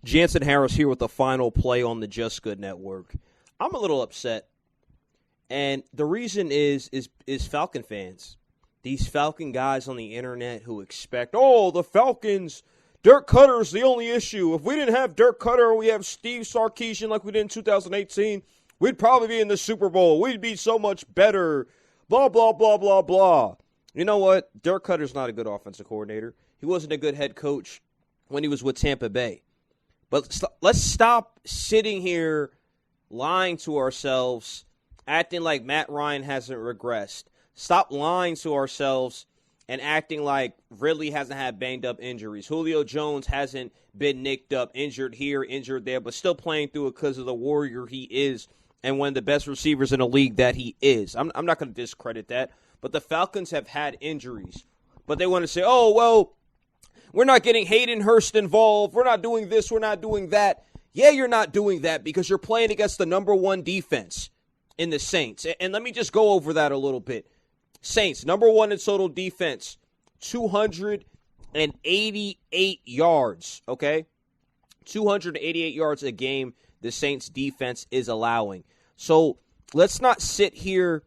Jansen Harris here with the final play on the Just Good Network. I'm a little upset, and the reason is Falcon fans. These Falcon guys on the internet who expect, the Falcons, Dirk Koetter's the only issue. If we didn't have Dirk Koetter, we have Steve Sarkisian like we did in 2018, we'd probably be in the Super Bowl. We'd be so much better. Blah, blah, blah, blah, blah. You know what? Dirk Koetter's not a good offensive coordinator. He wasn't a good head coach when he was with Tampa Bay. But let's stop sitting here lying to ourselves, acting like Matt Ryan hasn't regressed. Stop lying to ourselves and acting like Ridley hasn't had banged-up injuries. Julio Jones hasn't been nicked up, injured here, injured there, but still playing through it because of the warrior he is and one of the best receivers in the league that he is. I'm not going to discredit that. But the Falcons have had injuries. But they want to say, we're not getting Hayden Hurst involved. We're not doing this. We're not doing that. Yeah, you're not doing that because you're playing against the number one defense in the Saints. And let me just go over that a little bit. Saints, number one in total defense, 288 yards, okay? 288 yards a game the Saints defense is allowing. So let's not sit here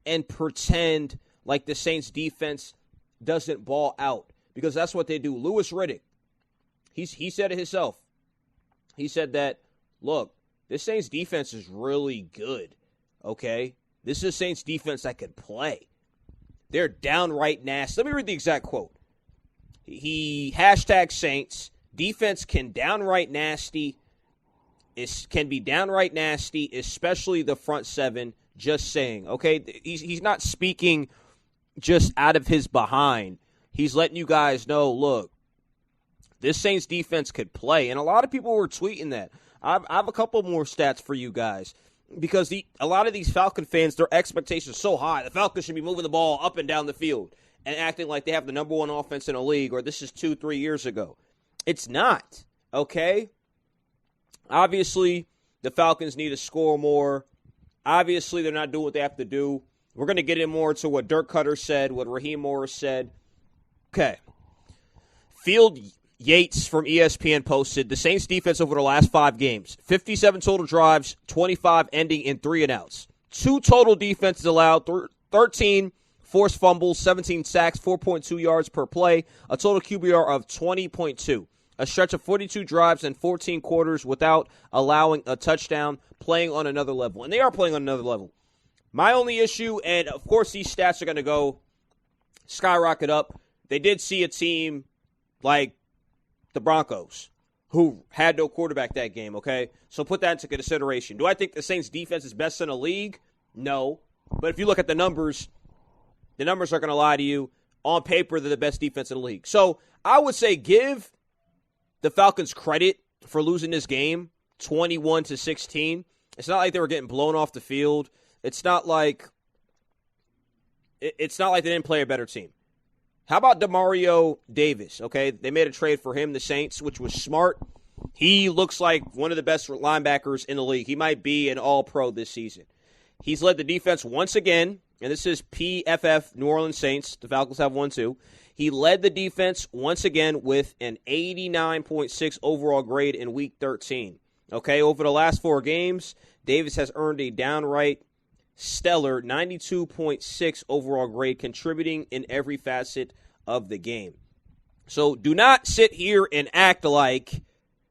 and pretend like the Saints defense doesn't ball out. Because that's what they do. Louis Riddick, he said it himself. He said that, look, this Saints defense is really good, okay? This is a Saints defense that can play. They're downright nasty. Let me read the exact quote. He hashtag Saints. Defense can be downright nasty, especially the front seven, just saying, okay? He's not speaking just out of his behind. He's letting you guys know, look, this Saints defense could play. And a lot of people were tweeting that. I have a couple more stats for you guys. Because a lot of these Falcon fans, their expectations are so high. The Falcons should be moving the ball up and down the field and acting like they have the number one offense in the league, or this is 2-3 years ago. It's not, okay? Obviously, the Falcons need to score more. Obviously, they're not doing what they have to do. We're going to get in more to what Dirk Koetter said, what Raheem Morris said. Okay. Field Yates from ESPN posted the Saints defense over the last 5 games. 57 total drives, 25 ending in 3-and-outs. 2 total defenses allowed, 13 forced fumbles, 17 sacks, 4.2 yards per play, a total QBR of 20.2. A stretch of 42 drives and 14 quarters without allowing a touchdown, playing on another level. And they are playing on another level. My only issue, and of course these stats are going to go skyrocket up, they did see a team like the Broncos, who had no quarterback that game, okay? So put that into consideration. Do I think the Saints' defense is best in the league? No. But if you look at the numbers are going to lie to you. On paper, they're the best defense in the league. So I would say give the Falcons credit for losing this game 21-16. It's not like they were getting blown off the field. It's not like they didn't play a better team. How about Demario Davis, okay? They made a trade for him, the Saints, which was smart. He looks like one of the best linebackers in the league. He might be an all-pro this season. He's led the defense once again, and this is PFF New Orleans Saints. The Falcons have one too. He led the defense once again with an 89.6 overall grade in Week 13. Okay, over the last 4 games, Davis has earned a downright stellar 92.6 overall grade, contributing in every facet of the game. So do not sit here and act like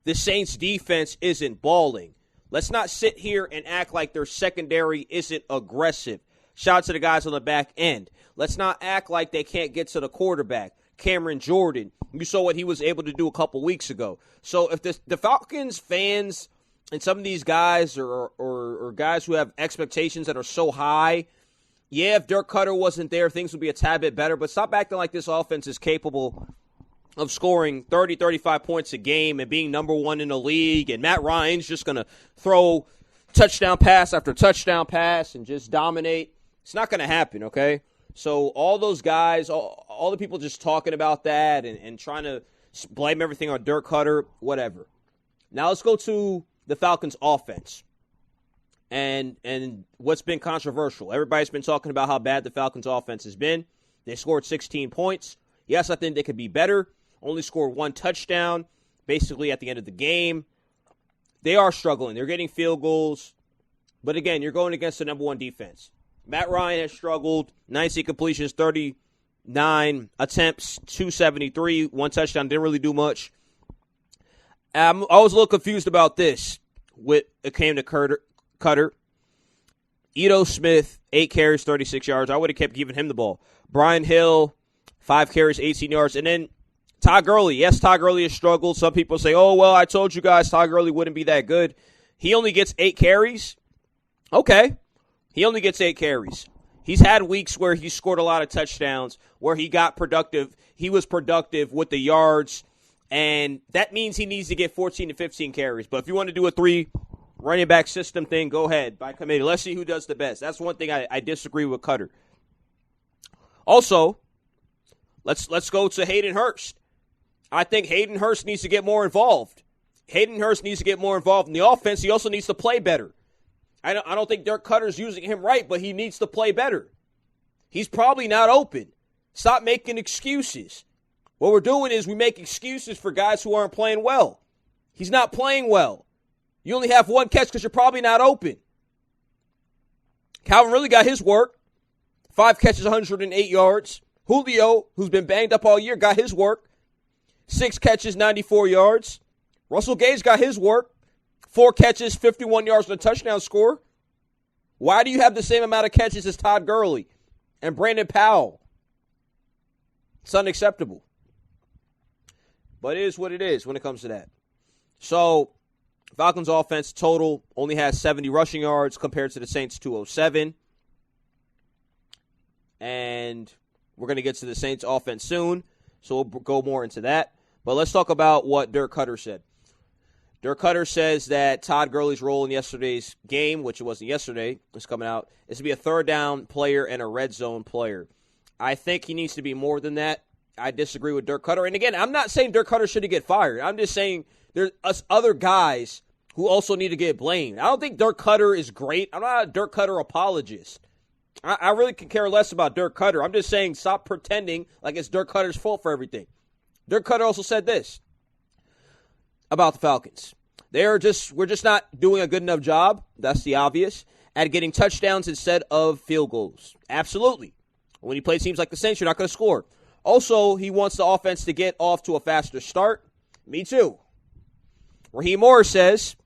the Saints defense isn't balling. Let's not sit here and act like their secondary isn't aggressive. Shout out to the guys on the back end. Let's not act like they can't get to the quarterback. Cameron Jordan, you saw what he was able to do a couple weeks ago. So if the Falcons fans and some of these guys or guys who have expectations that are so high, yeah, if Dirk Koetter wasn't there, things would be a tad bit better. But stop acting like this offense is capable of scoring 30, 35 points a game and being number one in the league. And Matt Ryan's just going to throw touchdown pass after touchdown pass and just dominate. It's not going to happen, okay? So all those guys, all the people just talking about that and trying to blame everything on Dirk Koetter, whatever. Now let's go to the Falcons' offense and what's been controversial. Everybody's been talking about how bad the Falcons' offense has been. They scored 16 points. Yes, I think they could be better. Only scored 1 touchdown basically at the end of the game. they are struggling. They're getting field goals. But again, you're going against the number one defense. Matt Ryan has struggled. 19 completions, 39 attempts, 273, one touchdown. Didn't really do much. I was a little confused about this when it came to Koetter. Ito Smith, 8 carries, 36 yards. I would have kept giving him the ball. Brian Hill, 5 carries, 18 yards. And then Todd Gurley. Yes, Todd Gurley has struggled. Some people say, oh, well, I told you guys Todd Gurley wouldn't be that good. He only gets 8 carries. Okay. He only gets 8 carries. He's had weeks where he scored a lot of touchdowns, where he got productive. He was productive with the yards, and that means he needs to get 14 to 15 carries. But if you want to do a 3 running back system thing, go ahead by committee. Let's see who does the best. That's one thing I disagree with Koetter. Also, let's go to Hayden Hurst. I think Hayden Hurst needs to get more involved. Hayden Hurst needs to get more involved in the offense. He also needs to play better. I don't think Dirk Koetter's using him right, but he needs to play better. He's probably not open. Stop making excuses. What we're doing is we make excuses for guys who aren't playing well. He's not playing well. You only have 1 catch because you're probably not open. Calvin really got his work. 5 catches, 108 yards. Julio, who's been banged up all year, got his work. 6 catches, 94 yards. Russell Gage got his work. 4 catches, 51 yards and a touchdown score. Why do you have the same amount of catches as Todd Gurley and Brandon Powell? It's unacceptable. But it is what it is when it comes to that. So, Falcons offense total only has 70 rushing yards compared to the Saints' 207. And we're going to get to the Saints offense soon, so we'll go more into that. But let's talk about what Dirk Koetter said. Dirk Koetter says that Todd Gurley's role in yesterday's game, which it wasn't yesterday, it's coming out, is to be a third down player and a red zone player. I think he needs to be more than that. I disagree with Dirk Koetter. And again, I'm not saying Dirk Koetter should get fired. I'm just saying there's us other guys who also need to get blamed. I don't think Dirk Koetter is great. I'm not a Dirk Koetter apologist. I really could care less about Dirk Koetter. I'm just saying stop pretending like it's Dirk Cutter's fault for everything. Dirk Koetter also said this about the Falcons. We're just not doing a good enough job, that's the obvious, at getting touchdowns instead of field goals. Absolutely. When you play teams like the Saints, you're not going to score. Also, he wants the offense to get off to a faster start. Me too. Raheem Morris says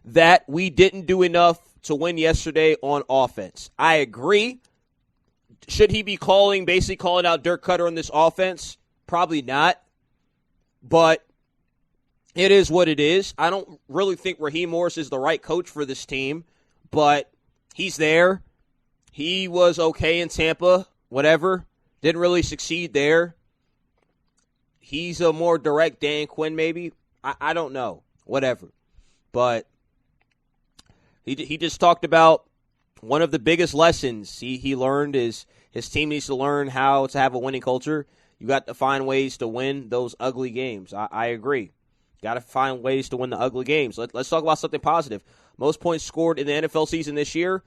that we didn't do enough to win yesterday on offense. I agree. Should he be basically calling out Dirk Koetter on this offense? Probably not. But it is what it is. I don't really think Raheem Morris is the right coach for this team, but he's there. He was okay in Tampa, whatever. Didn't really succeed there. He's a more direct Dan Quinn, maybe. I don't know. Whatever. But he just talked about one of the biggest lessons he learned is his team needs to learn how to have a winning culture. You got to find ways to win those ugly games. I agree. Got to find ways to win the ugly games. Let's talk about something positive. Most points scored in the NFL season this year.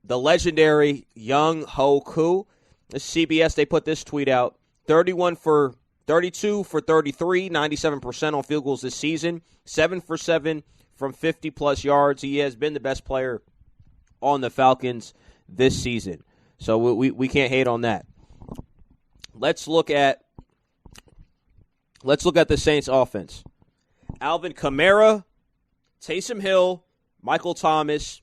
The legendary Young Ho Koo. This CBS, they put this tweet out. 32 for 33, 97% on field goals this season. 7 for 7 from 50-plus yards. He has been the best player on the Falcons this season. So we can't hate on that. Let's look at the Saints offense. Alvin Kamara, Taysom Hill, Michael Thomas.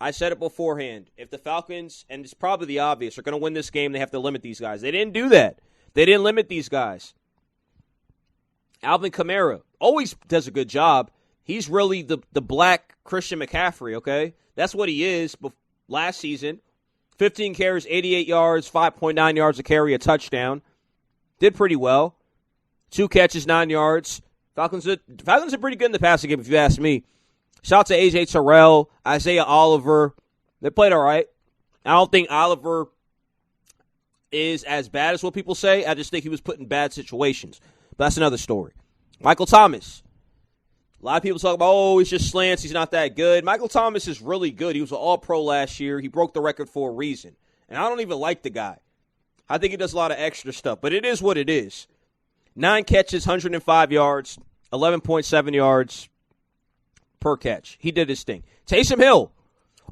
I said it beforehand. If the Falcons, and it's probably the obvious, are going to win this game, they have to limit these guys. They didn't do that. They didn't limit these guys. Alvin Kamara always does a good job. He's really the black Christian McCaffrey, okay? That's what he is. Last season, 15 carries, 88 yards, 5.9 yards a carry, a touchdown. Did pretty well. 2 catches, 9 yards. Falcons are pretty good in the passing game, if you ask me. Shout out to A.J. Terrell, Isaiah Oliver. They played all right. I don't think Oliver is as bad as what people say. I just think he was put in bad situations. But that's another story. Michael Thomas. A lot of people talk about, he's just slants. He's not that good. Michael Thomas is really good. He was an all-pro last year. He broke the record for a reason. And I don't even like the guy. I think he does a lot of extra stuff. But it is what it is. 9 catches, 105 yards, 11.7 yards per catch. He did his thing. Taysom Hill,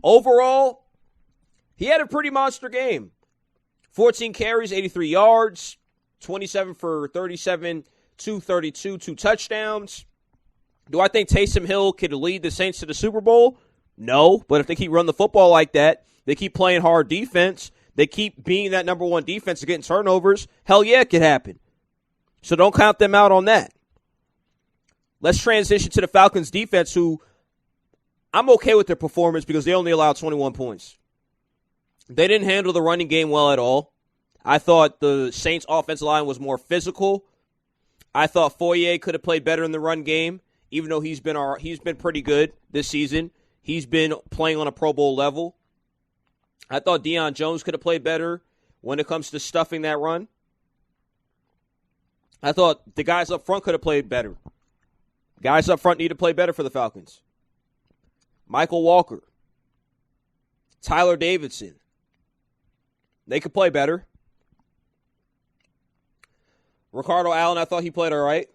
overall, he had a pretty monster game. 14 carries, 83 yards, 27 for 37, 232, 2 touchdowns. Do I think Taysom Hill could lead the Saints to the Super Bowl? No, but if they keep running the football like that, they keep playing hard defense, they keep being that number one defense and getting turnovers, hell yeah, it could happen. So don't count them out on that. Let's transition to the Falcons defense, who I'm okay with their performance because they only allowed 21 points. They didn't handle the running game well at all. I thought the Saints offensive line was more physical. I thought Foye could have played better in the run game, even though he's been pretty good this season. He's been playing on a Pro Bowl level. I thought Deion Jones could have played better when it comes to stuffing that run. I thought the guys up front could have played better. Guys up front need to play better for the Falcons. Michael Walker, Tyler Davidson, they could play better. Ricardo Allen, I thought he played all right.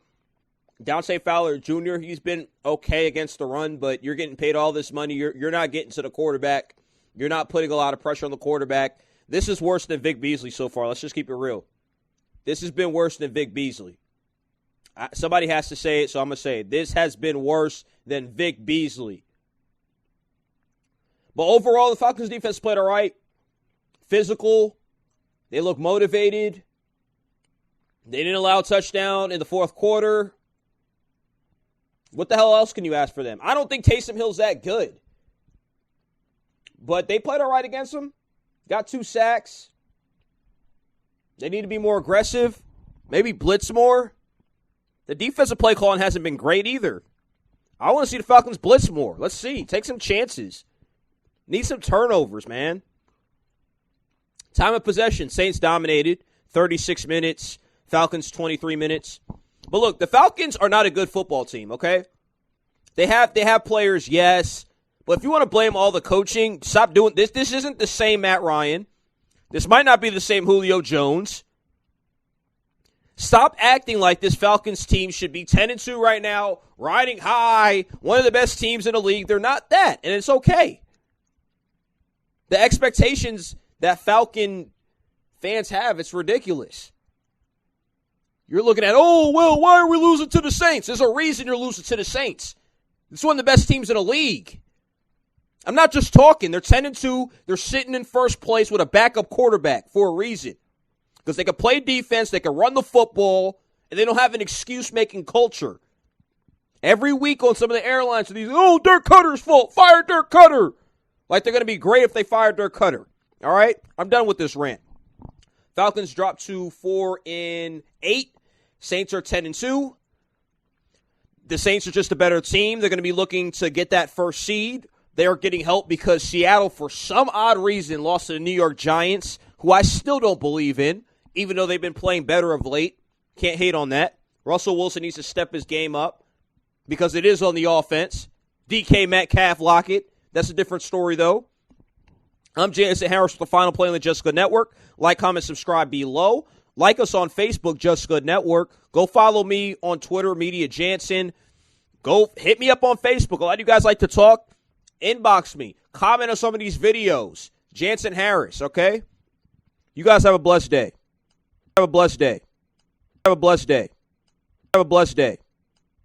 Dante Fowler Jr., he's been okay against the run, but you're getting paid all this money. You're not getting to the quarterback. You're not putting a lot of pressure on the quarterback. This is worse than Vic Beasley so far. Let's just keep it real. This has been worse than Vic Beasley. Somebody has to say it, so I'm going to say it. This has been worse than Vic Beasley. But overall, the Falcons defense played all right. Physical. They look motivated. They didn't allow a touchdown in the fourth quarter. What the hell else can you ask for them? I don't think Taysom Hill's that good. But they played all right against him. Got 2 sacks. They need to be more aggressive. Maybe blitz more. The defensive play calling hasn't been great either. I want to see the Falcons blitz more. Let's see. Take some chances. Need some turnovers, man. Time of possession. Saints dominated. 36 minutes. Falcons 23 minutes. But look, the Falcons are not a good football team, okay? They have players, yes. But if you want to blame all the coaching, stop doing this. This isn't the same Matt Ryan. This might not be the same Julio Jones. Stop acting like this Falcons team should be 10-2 right now, riding high, one of the best teams in the league. They're not that, and it's okay. The expectations that Falcon fans have, it's ridiculous. You're looking at, oh, well, why are we losing to the Saints? There's a reason you're losing to the Saints. It's one of the best teams in the league. I'm not just talking. They're 10-2. They're sitting in first place with a backup quarterback for a reason. Because they can play defense, they can run the football, and they don't have an excuse-making culture. Every week on some of the airlines, these, oh, Dirk Koetter's fault. Fire Dirk Koetter. Like they're going to be great if they fire Dirk Koetter. All right? I'm done with this rant. Falcons dropped to 4-8. Saints are 10-2. The Saints are just a better team. They're going to be looking to get that first seed. They are getting help because Seattle, for some odd reason, lost to the New York Giants, who I still don't believe in, even though they've been playing better of late. Can't hate on that. Russell Wilson needs to step his game up because it is on the offense. DK Metcalf, Lockett. That's a different story, though. I'm Jansen Harris with the Final Play on the Just Good Network. Like, comment, subscribe below. Like us on Facebook, Just Good Network. Go follow me on Twitter, Media Jansen. Go hit me up on Facebook. A lot of you guys like to talk. Inbox me. Comment on some of these videos. Jansen Harris, okay? You guys have a blessed day. Have a blessed day. Have a blessed day. Have a blessed day.